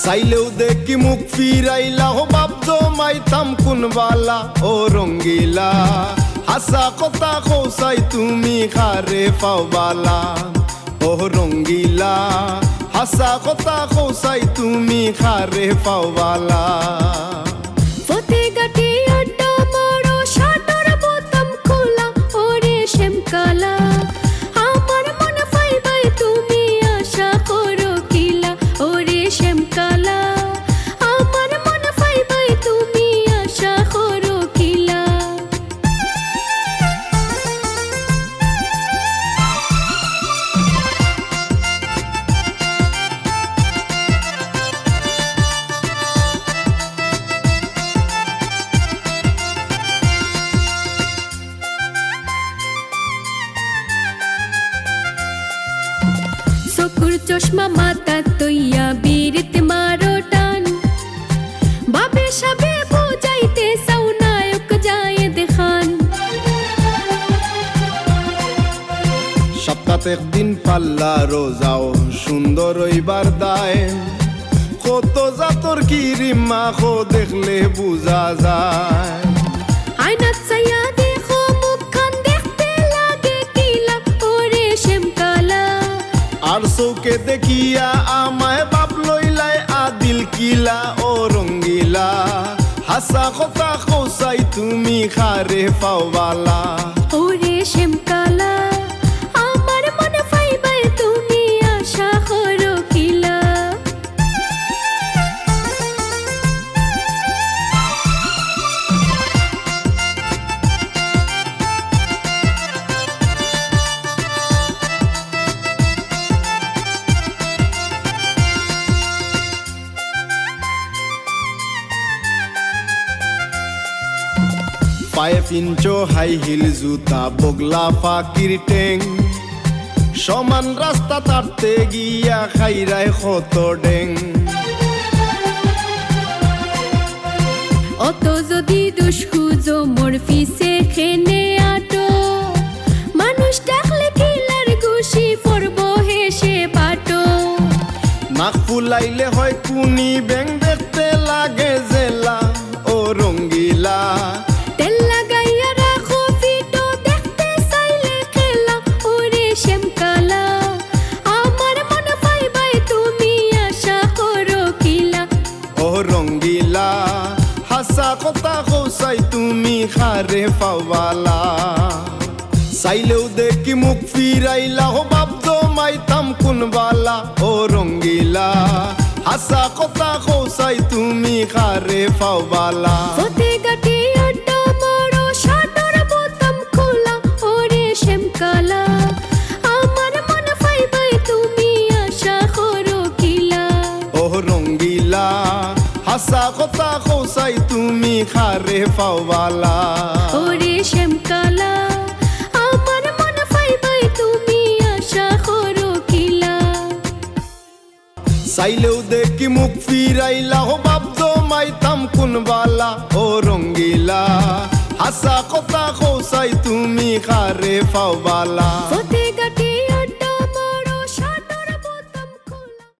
চাইলেও দেখি মুখ ফিরাইলা হো বাপ মাইতাম কোনবালা ও রঙ্গিলা হাসা কথা কৌসাই তুমি খারে পাওবালা ও রঙ্গিলা হাসা কথা কৌসাই তুমি খারে পাওবালা ফতেগাটি আড্ডা মারো শাটার বোতাম খোলা ওরে শ্যামকালা আমার মন পাইবাই তুমি আশা করো কিলা ওরে শ্যামকালা আমার মন পাইবাই তুমি আশা করো কিলা চকুর চশমা মাথা তৈয়া বীরিত মারো টান বাবে সাবে বুঝাইতে চাও নায়ক জায়েদ খান সপ্তাহে একদিন পাল্লা রোজাও সুন্দর ওইবার দায় কত জাতর কিরিমা খো দেখলে বুঝা যায় আয়নাত চাইয়া দেখো মুখখান দেখতে লাগে কিলা ওরে শ্যামকালা আর চৌকে দেখিয়া আমায় বাপ লইলাই আদিল কিলা ও রঙ্গিলা হাসা কথা কৌসাই তুমি খারে পাওবালা ওরে শ্যামকালা আমার মন পাইবাই তুমি আশা করো কিলা পায়ে পিঞ্চো হাই হিল জুতা বগলা ফাকির টেং সমান রাস্তা তারতে গিয়া খাইরায় কত ডেং অত যদি দুষ্কুজ মোর ফিসে খেনে আটো মানুষ ডাকলে কিলার গুশি পড়ব হেসে পাটো নাক ফুলাইলে হয় কুনি ব্যাং দেখতে লাগে জেলা ও রঙ্গিলা তেল লাগাইয়া রাখো ফিটো দেখতে চাইলে খেলা ওরে শ্যামকালা আমার মন পাইবাই তুমি আশা করো কিলা ও রঙ্গিলা হাসা কথা কৌসাই তুমি খারে পাওবালা চাইলেও দেখি মুখ ফিরাইলা হো বাপ মাইতাম কোনবালা ও রঙ্গিলা হাসা কথা কৌসাই তুমি খারে পাওবালা ফতেগাটি আড্ডা মারো শাটার বোতাম খোলা ওরে শ্যামকালা আমার মন পাইবাই তুমি আশা করো কিলা ও রঙ্গিলা হাসা কথা কৌসাই তুমি খারে পাওবালা ওরে শ্যামকালা আমার মন পাইবাই তুমি আশা করো কিলা চাইলেও দেখি মুখ ফিরাইলা হো বাপ মাইতাম কোনবালা ও রঙ্গিলা হাসা কথা কৌসাই তুমি খারে পাওবালা